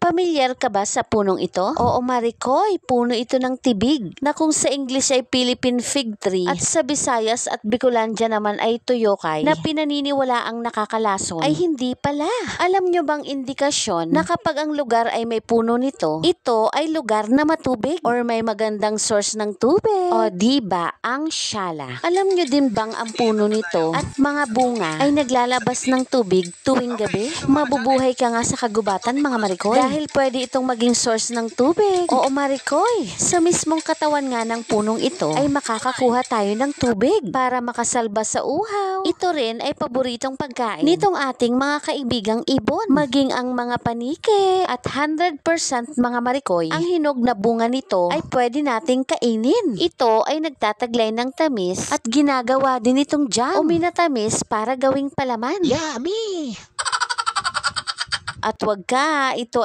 Pamilyar ka ba sa punong ito? Oo, Maricoy, puno ito ng tibig na kung sa English ay Philippine fig tree at sa Visayas at Bicolandia naman ay tuyokay na pinaniniwalaang nakakalason ay hindi pala. Alam nyo bang indikasyon na kapag ang lugar ay may puno nito, ito ay lugar na matubig or may magandang source ng tubig? O diba, ang syala. Alam nyo din bang ang puno nito at mga bunga ay naglalabas ng tubig tuwing gabi? Mabubuhay ka nga sa kagubatan, mga Maricoy, dahil pwede itong maging source ng tubig. Oo, Maricoy, sa mismong katawan nga ng punong ito ay makakakuha tayo ng tubig para makasalba sa uhaw. Ito rin ay paboritong pagkain nitong ating mga kaibigang ibon, maging ang mga panike. At 100% mga Maricoy, ang hinog na bunga nito ay pwede nating kainin. Ito ay nagtataglay ng tamis at ginagawa din itong jam o minatamis para gawing palaman. Yummy! At wag ka, ito